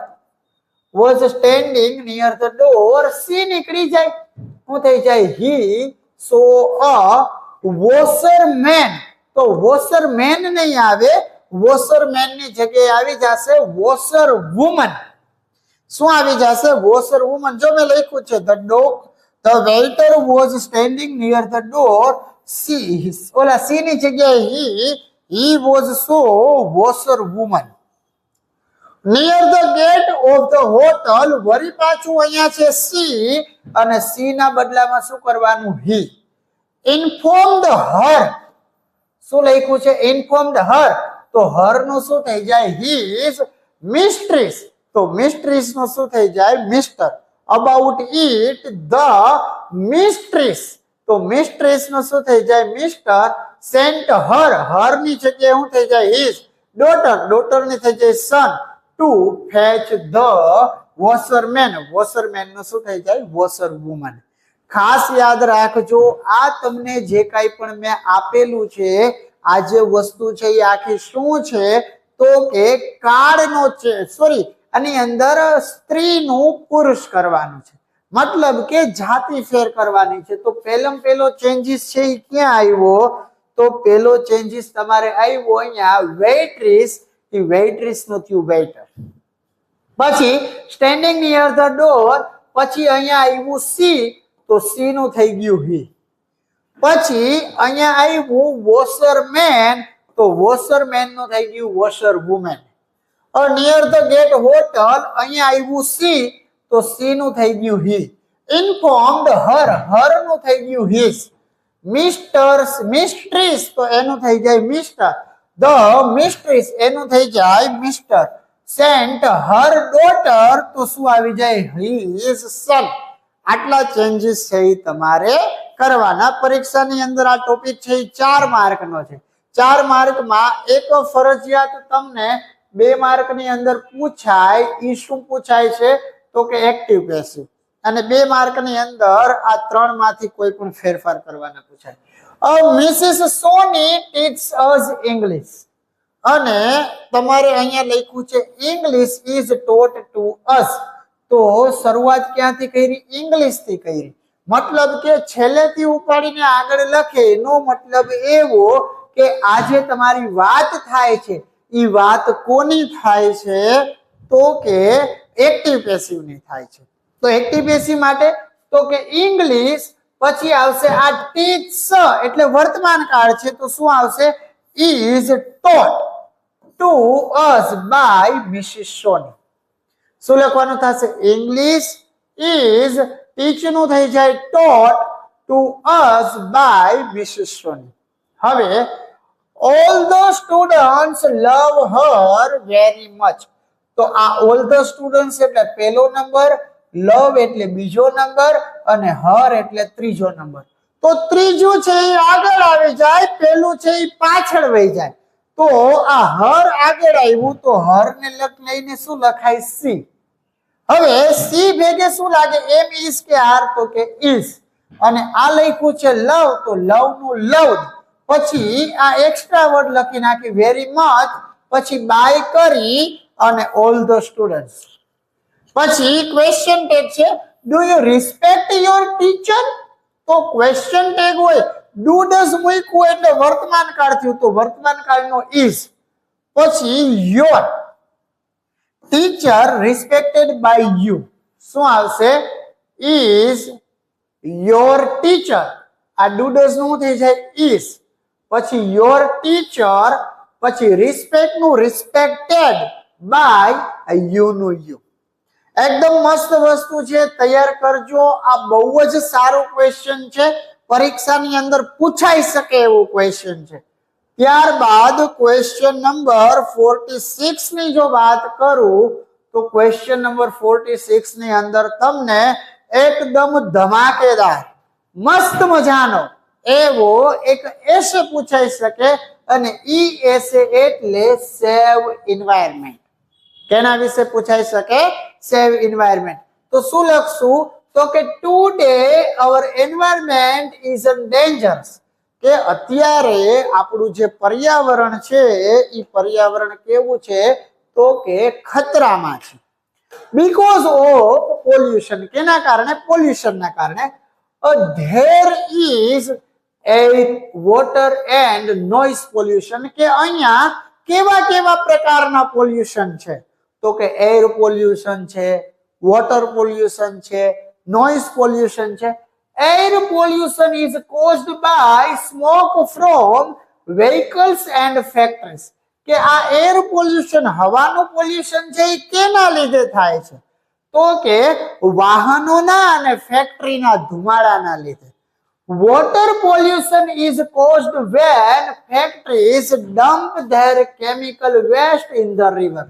was standing near the door. C નીકળી જાય, શું થઈ જાય? હી. સો અ વોશરમેન. તો વોશરમેન નહીં આવે, વોશરમેન ની જગ્યાએ આવી જશે વોશર વુમન. શું આવી જશે? Washer woman. જો મેં લખ્યું છે the waiter was standing near the door. See, ઓલા સી ની જગ્યાએ he was so washer woman. Near the gate of the hotel, વળી પાછું અહીંયા છે સી અને સી ના બદલામાં શું કરવાનું હી. ઇન્ફોર્મ્ડ હર, શું લખ્યું છે ઇન્ફોર્મ્ડ હર, તો હર નું શું થઈ જાય હીઝ મિસ્ટ્રીસ, તો મિસ્ટ્રીસ નું શું થઈ જાય મિસ્ટર. અબાઉટ ઇટ ધ મિસ્ટ્રીસ, તો મિસ્ટ્રીસ નું શું થઈ જાય મિસ્ટર. સેન્ટ હર, હર ની જગ્યાએ શું થઈ જાય હિઝ. ડોટર, ડોટર ની થઈ જાય son. To fetch the washerman, washerman નું શું થઈ જાય વોશર વુમન. ખાસ યાદ રાખજો, આ તમને જે કાંઈ પણ મેં આપેલું છે, આ જે વસ્તુ છે એ આખી શું છે તો કે કાળનો છે, સોરી આની અંદર સ્ત્રીનું પુરુષ કરવાનું છે, મતલબ કે જાતિ ફેર કરવાની છે. તો પહેલો ચેન્જીસ છે એ ક્યાં આવ્યો, તો પહેલો ચેન્જીસ તમારે આવ્યો અહીંયા વેઇટ્રેસ, એ વેઇટ્રેસ નું થયું વેઇટર. પછી સ્ટેન્ડિંગ નિયર ધ ડોર, પછી અહીંયા આવ્યું સી, તો સી નું થઈ ગયું હી. પછી અહીંયા આવ્યું વોશરમેન, તો વોશરમેન નું થઈ ગયું washer woman. Near the gate hotel, અહીંયા આવ્યું સી, તો સી નું થઈ ગયું હી. ઇન્ફોર્મ્ડ હર, હર નું થઈ ગયું હિઝ. મિસ્ટર્સ, મિસ્ટ્રીસ, તો એનું થઈ જાય મિસ્ટર. ધ મિસ્ટ્રીસ, એનું થઈ જાય મિસ્ટર. સેન્ટ હર ડોટર, તો શું આવી જાય હિઝ સન. આટલા ચેન્જીસ છે એ તમારે કરવાના. પરીક્ષાની અંદર આ ટોપિક છે એ 4 માર્કનો છે. 4 માર્કમાં એક ફરજિયાત તમને 2 માર્કની અંદર પૂછાય. ઈ શું પૂછાય છે તો કે એક્ટિવ પેસિવ, અને 2 માર્કની અંદર આ 3 માંથી કોઈ પણ ફેરફાર કરવાના પૂછાય. મિસિસ સોની ટીચ્સ અસ ઇંગ્લિશ, અને તમારે અહીંયા લખ્યું છે English is taught to us. તો શરૂઆત ક્યાંથી કરી ઇંગ્લિશ થી કરી, મતલબ કે છેલ્લેથી ઉપાડીને આગળ લખે એનો મતલબ એવો કે આજે તમારી વાત થાય છે એ વાત કોની થાય છે તો કે એક્ટિવ પેસિવ ની થાય છે. તો એક્ટિવ પેસિવ માટે તો કે ઇંગ્લિશ, પછી આવશે આ ટીચ એટલે વર્તમાન કાળ છે, તો શું આવશે is taught to us by Mrs Soni. શું લખવાનું થશે ઇંગ્લિશ ઇઝ ટીચ નું થઈ જાય taught to us by Mrs Soni. હવે all the students love her very much, તો આ ઓલ ધ સ્ટુડન્ટ્સ એટલે પહેલો નંબર, લવ એટલે બીજો નંબર, અને હર એટલે ત્રીજો નંબર. તો ત્રીજું છે એ આગળ આવી જાય, પહેલું છે એ પાછળ વહી જાય. તો આ હર આગળ આવ્યું તો હર ને લઈને શું લખાય સી. હવે સી ભેગે શું લાગે એમ ઇઝ કે આર, તો કે ઇઝ. અને આ લખ્યું છે લવ, તો લવ નું લવ્ડ. પછી આ એક્સ્ટ્રા વર્ડ લખી નાખી વેરી મચ, પછી બાય કરી અને ઓલ ધ સ્ટુડન્ટ્સ. પછી ક્વેશ્ચન ટેગ છે do you respect your teacher, તો ક્વેશ્ચન ટેગ હોય, ડુ ડઝ મૂક્યું એટલે વર્તમાન કાળ થયું, તો વર્તમાન કાળનો ઇઝ. પછી your teacher respected by you, શું આવશે ઇઝ યોર ટીચર. આ ડુ ડઝ નું થઈ જાય ઇઝ, પછી યોર ટીચર, પછી રિસ્પેક્ટ નું રિસ્પેક્ટેડ બાય યુ નું યુ. એકદમ મસ્ત વસ્તુ છે, તૈયાર કરજો. આ બહુ જ સારું ક્વેશ્ચન છે, પરીક્ષાની અંદર પૂછાઈ શકે એવું ક્વેશ્ચન છે. ત્યારબાદ ક્વેશ્ચન નંબર 46 ની જો વાત કરું તો ક્વેશ્ચન નંબર 46 ની અંદર તમને એકદમ ધમાકેદાર મસ્ત મજાનો એવો એક એસે પૂછાઈ શકે, અને ઈ એસે એટલે સેવ એન્વાયરમેન્ટ. કેના વિશે પૂછાઈ શકે સેવ એન્વાયરમેન્ટ. તો શું લખશું તો કે today our environment is in dangers, કે અત્યારે આપણું જે પર્યાવરણ છે એ પર્યાવરણ કેવું છે તો કે ખતરામાં છે. બીકોઝ ઓફ પોલ્યુશન, કેના કારણે પોલ્યુશનના કારણે. There is air water and noise pollution, કે અહીંયા કેવા કેવા પ્રકારના પોલ્યુશન છે તો કે એર પોલ્યુશન છે, વોટર પોલ્યુશન છે, નોઇઝ પોલ્યુશન છે. Air pollution is caused by smoke from vehicles and factories, કે આ એર પોલ્યુશન, હવાનું પોલ્યુશન છે એ કેના લીધે થાય છે? તો કે વાહનોના અને ફેક્ટરીના ધુમાડાના લીધે. Water pollution is caused when factories dump their chemical waste in the river.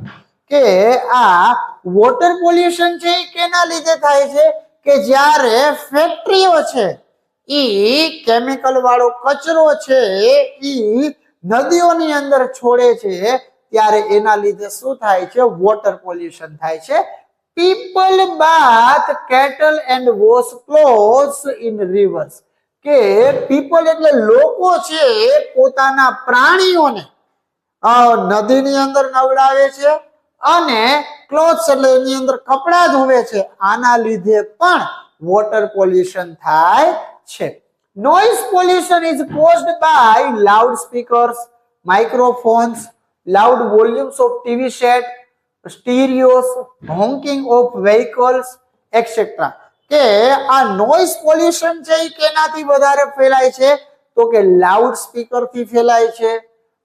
કે આ વોટર પોલ્યુશન છે એ કેના લીધે થાય છે? કે જ્યારે ફેક્ટરીઓ છે ઈ કેમિકલ વાળો કચરો છે ઈ નદીઓની અંદર છોડે છે ત્યારે એના લીધે શું થાય છે? વોટર પોલ્યુશન થાય છે. People bath cattle and wash clothes in rivers. કે પીપલ એટલે લોકો છે પોતાના પ્રાણીઓને નદીની અંદર નવડાવે છે અને ક્લોથ્સ એટલે એની અંદર કપડા ધોવે છે. આના લીધે પણ વોટર પોલ્યુશન થાય છે. Noise pollution is caused by loud speakers, microphones, loud volumes of TV set, stereos, honking of vehicles etcetera. કે આ નોઇઝ પોલ્યુશન છે એ કેનાથી વધારે ફેલાય છે? તો કે લાઉડ સ્પીકર થી ફેલાય છે,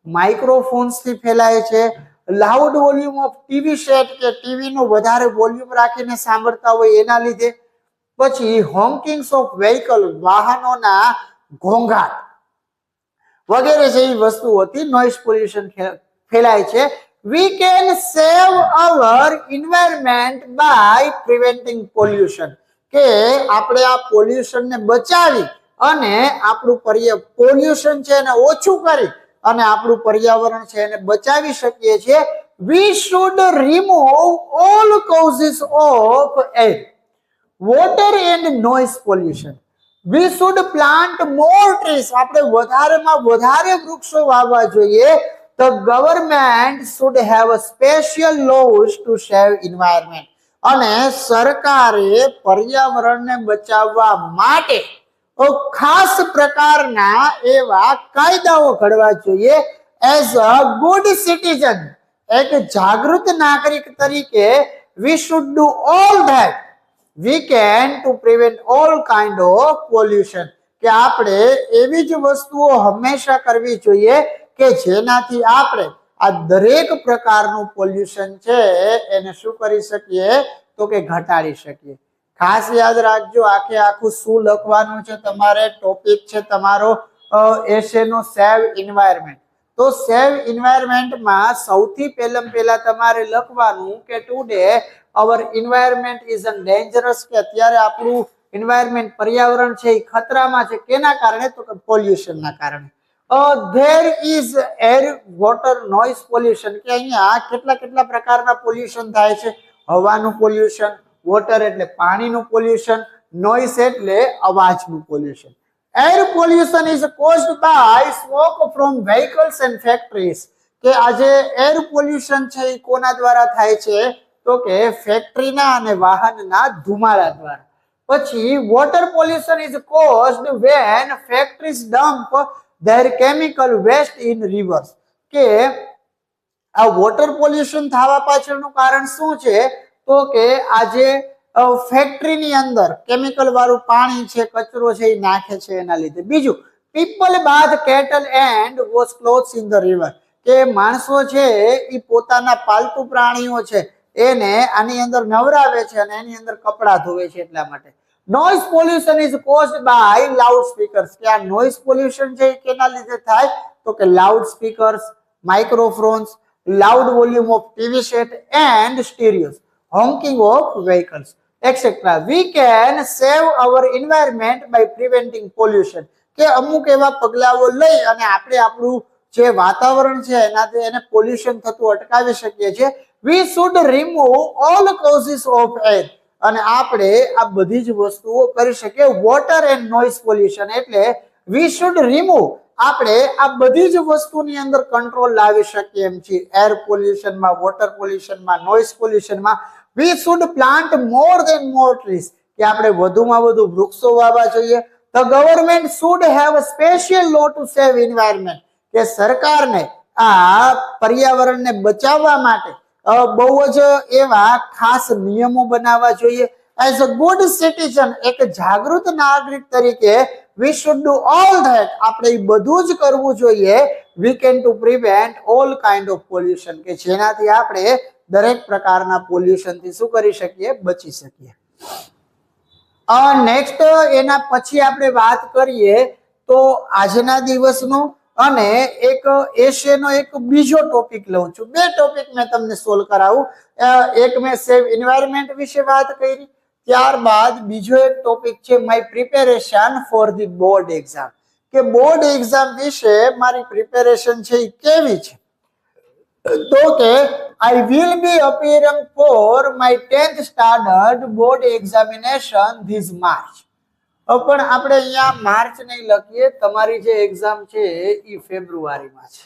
માઇક્રોફોન્સ થી ફેલાય છે, loud volume of TV set કે ટીવી નું વધારે વોલ્યુમ રાખીને સાંભળતા હોય એના લીધે, પછી હોંકિંગ્સ ઓફ વ્હીકલ, વાહનોના ઘોંઘાટ વગેરે જેવી વસ્તુઓથી નોઇઝ પોલ્યુશન ફેલાય છે. We can save our environment by preventing pollution. કે આપણે આ પોલ્યુશન ને બચાવી અને આપણું પોલ્યુશન છે એને ઓછું કરી અને આપણું પર્યાવરણ છે એને બચાવી શકીએ છીએ. We should remove all causes of air, water and noise pollution. We should plant more trees. આપણે વધારેમાં વધારે વૃક્ષો વાવવા જોઈએ. The government should have a special laws to save environment. અને સરકારે પર્યાવરણને બચાવવા માટે ખાસ પ્રકારના એવા કાયદાઓ ઘડવા જોઈએ. એઝ અ ગુડ સિટીઝન, એક જાગૃત નાગરિક તરીકે we should do all that we can to prevent all kind of pollution. કે આપણે એવી જ વસ્તુઓ હંમેશા કરવી જોઈએ કે જેનાથી આપણે આ દરેક પ્રકારનું પોલ્યુશન છે એને શું કરી શકીએ? તો કે ઘટાડી શકીએ. ખાસ યાદ રાખજો, આખું શું લખવાનું છે તમારે? ટોપિક છે તમારો એસેનો સેવ એન્વાયરમેન્ટ. તો સેવ એન્વાયરમેન્ટમાં સૌથી પહેલા તમારે લખવાનું કે today our environment is dangerous. કે અત્યારે આપણું એન્વાયરમેન્ટ, પર્યાવરણ છે એ ખતરામાં છે. કેના કારણે? તો કે પોલ્યુશનના કારણે. there is air, water, noise pollution. કે અહીંયા કેટલા પ્રકારના પોલ્યુશન થાય છે? હવાનું પોલ્યુશન, વોટર એટલે પાણીનું પોલ્યુશન, નોઇસ એટલે અવાજનું pollution. Air pollution is caused by smoke from vehicles and factories. કે આજે એર પોલ્યુશન છે એ કોના દ્વારા થાય છે? તો કે ફેક્ટરીના અને વાહનના ધુમાડા દ્વારા. પછી water pollution is caused when factories dump their chemical waste in rivers. કે આ વોટર પોલ્યુશન થવા પાછળનું કારણ શું છે? તો કે આજે ફેક્ટરીની અંદર કેમિકલ વાળું પાણી છે, કચરો છે એ નાખે છે એના લીધે. બીજું, people bath cattle and wash clothes in the river. કે માણસો છે એ પોતાના પાલતુ પ્રાણીઓ છે એને આની અંદર નવરાવે છે અને એની અંદર કપડા ધોવે છે એટલા માટે. Noise pollution is caused by loud speakers. કે આ નોઇઝ પોલ્યુશન છે એ કેના લીધે થાય? તો કે loud speakers, microphones, loud volume of TV set and stereos, honking of vehicles etcetera. We can save our environment by preventing pollution. કે અમુક એવા પગલાઓ લઈ અને આપણે આપણું જે વાતાવરણ છે એનાથી એને પોલ્યુશન થતું અટકાવી શકીએ છીએ. We should remove all causes of air. અને આપણે આ બધી જ વસ્તુઓ કરી શકીએ. વોટર એન્ડ નોઇઝ પોલ્યુશન એટલે we should remove, આપણે આ બધી જ વસ્તુની અંદર કંટ્રોલ લાવી શકીએ એમ છીએ. એર પોલ્યુશનમાં, વોટર પોલ્યુશનમાં, નોઇઝ પોલ્યુશનમાં. we should plant more than more trees. કે આપણે વધુમાં વધુ વૃક્ષો વાવવા જોઈએ. the government should have a special law to save environment. કે સરકારને આ પર્યાવરણને બચાવવા માટે બહુ જ એવા ખાસ નિયમો બનાવવા જોઈએ. એઝ અ ગુડ સિટીઝન, એક જાગૃત નાગરિક તરીકે we should do all that. આપણે એ બધું જ કરવું જોઈએ. We can two prevent all kind of pollution, કે જેનાથી આપણે દરેક પ્રકારના પોલ્યુશનથી શું કરી શકીએ? બચી શકીએ. નેક્સ્ટ એના પછી આપણે વાત કરીએ તો આજના દિવસનો અને એક એશિયાનો એક બીજો ટોપિક લઉં છું. બે ટોપિક મેં તમને સોલ્વ કરાવું. એક મેં સેવ એન્વાયરમેન્ટ વિશે વાત કરી, ત્યારબાદ બીજો એક ટોપિક છે my preparation for the board exam, કે બોર્ડ એક્ઝામ વિશે મારી પ્રિપેરેશન છે એ કેવી છે. તો કે I will be appearing for my 10th standard board examination this March. પણ આપણે અહીંયા માર્ચ નહીં લખીએ, તમારી જે એક્ઝામ છે એ ફેબ્રુઆરીમાં છે.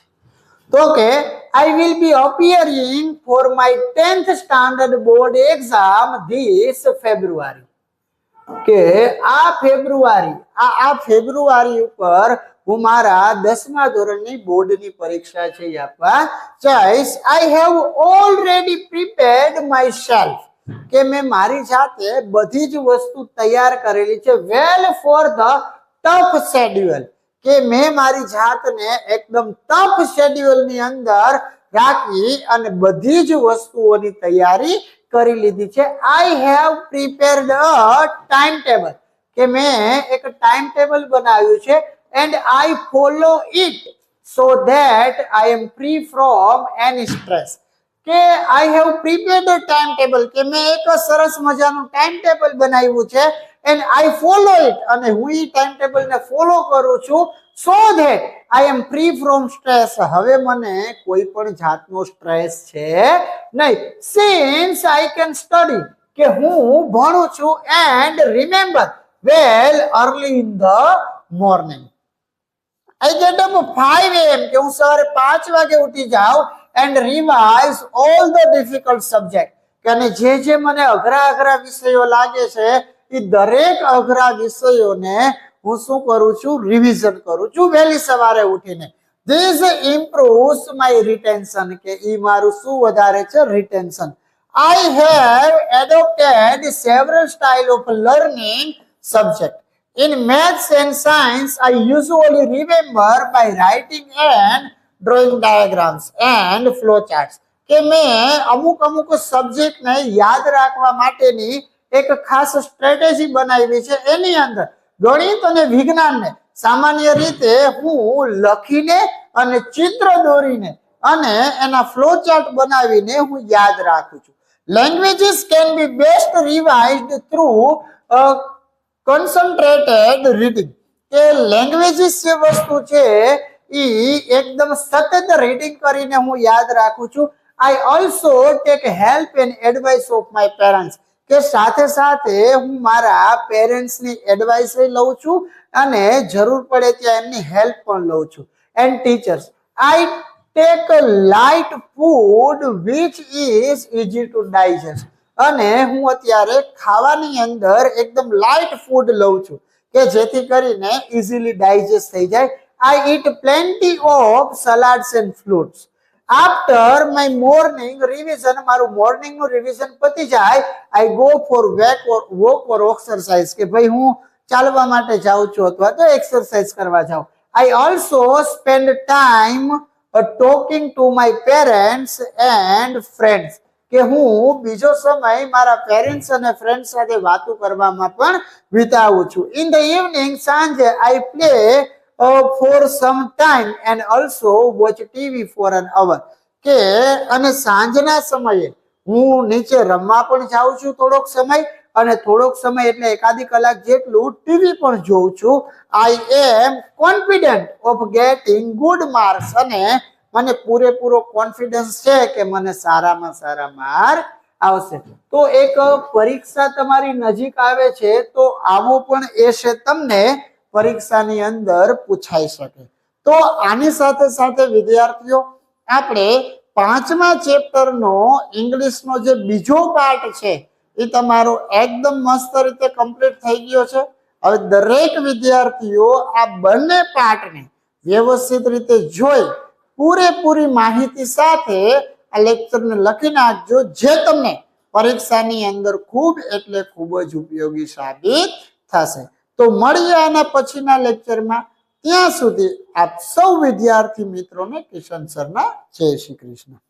તો કે I will be appearing for my 10th standard board exam this February. કે આ ફેબ્રુઆરી ઉપર હું મારા 10મા ધોરણની બોર્ડની પરીક્ષા છે એ આપવા જઈશ. I have already prepared myself, કે મેં મારી જાતે બધી જ વસ્તુ તૈયાર કરેલી છે. વેલ ફોર ધ ટફ શેડ્યુલ, કે મેં મારી જાતને એકદમ ટફ શેડ્યુલની અંદર રાખી અને બધી જ વસ્તુઓની તૈયારી કરી લીધી છે. I have prepared a time table, કે મેં એક ટાઈમ ટેબલ બનાવ્યું છે. And I follow it so that I am free from any stress, કે I have prepared a time table, કે મેં એક સરસ મજાનું ટાઈમ ટેબલ બનાવ્યું છે. એન્ડ આઈ ફોલો ઇટ, અને હું એ ટાઈમ ટેબલને ફોલો કરું છું. So that I am free from stress, હવે મને કોઈ પણ જાતનો સ્ટ્રેસ છે નહીં. સિન્સ આઈ કેન સ્ટડી, કે હું ભણું છું. And remember well early in the morning. I get up 5 AM, કે હું સવારે 5 વાગે ઉઠી જાઉં. And revise all the difficult subject, કે અને જે મને અઘરા વિષયો લાગે છે એ દરેક અઘરા વિષયોને હું શું કરું છું? રિવિઝન કરું છું વહેલી સવારે ઉઠીને. ધીસ ઇમ્પ્રુવ્સ માય રિટેન્શન, કે એ મારું શું વધારે છે? Retention. I have adopted several style of learning subject. In maths and science, I usually remember by writing and drawing diagrams and flowcharts. કે મેં અમુક સબ્જેક્ટને યાદ રાખવા માટેની એક ખાસ સ્ટ્રેટેજી બનાવી છે. એની અંદર ગણિત અને વિજ્ઞાનને સામાન્ય રીતે હું લખીને અને ચિત્ર દોરીને અને એના ફ્લોચાર્ટ બનાવીને હું યાદ રાખું છું. Languages can be best revised through concentrated reading, કે લેંગ્વેજીસ જે વસ્તુ છે એ એકદમ સતત રીડિંગ કરીને હું યાદ રાખું છું. I also take help and advice of my parents, કે સાથે હું મારા પેરેન્ટ્સની એડવાઇસ લઉં છું અને જરૂર પડે ત્યાં એમની હેલ્પ પણ લઉં છું. And teachers, I take a light food which is easy to digest, અને હું અત્યારે ખાવાની અંદર એકદમ લાઇટ ફૂડ લઉં છું કે જેથી કરીને ઇઝીલી ડાયજેસ્ટ થઈ જાય. I eat plenty of salads and fruits. After my morning revision, મારું મોર્નિંગનું રિવિઝન પતી જાય, I go for walk or exercise, કે ભાઈ હું ચાલવા માટે જાઉં છું અથવા તો એક્સરસાઇઝ કરવા જાઉં. I also spend time talking to my parents and friends, કે હું બીજો સમય મારા પેરેન્ટ્સ અને ફ્રેન્ડ સાથે વાતો કરવામાં પણ વિતાવું છું. In the evening, સાંજે I play for some time and also watch TV for an hour, કે અને સાંજના સમયે હું નીચે રમવા પણ જાઉં છું થોડોક સમય, અને થોડોક સમય એટલે એકાદી કલાક જેટલું ટીવી પણ જોઉં છું. I am confident of getting good marks, અને મને પૂરેપૂરો કોન્ફિડન્સ છે કે મને સારામાં સારા માર્ક આવશે. તો એક પરીક્ષા તમારી નજીક આવે છે તો આવો પણ એશે તમને પરીક્ષાની અંદર પૂછાઈ શકે. તો આની સાથે વિદ્યાર્થીઓ આપણે 5મા ચેપ્ટરનો ઇંગ્લિશનો જે બીજો પાર્ટ છે એ તમારો એકદમ મસ્ત રીતે કમ્પ્લીટ થઈ ગયો છે. હવે દરેક વિદ્યાર્થીઓ આ બંને પાર્ટને વ્યવસ્થિત રીતે જોઈ પૂરેપૂરી માહિતી સાથે આ લેક્ચરને લખી નાખજો, જે તમને પરીક્ષાની અંદર ખૂબ એટલે ખૂબ જ ઉપયોગી સાબિત થશે. તો મળીએ આના પછીના લેક્ચરમાં. ત્યાં સુધી આપ સૌ વિદ્યાર્થી મિત્રોને કિશન સરના જય શ્રી કૃષ્ણ.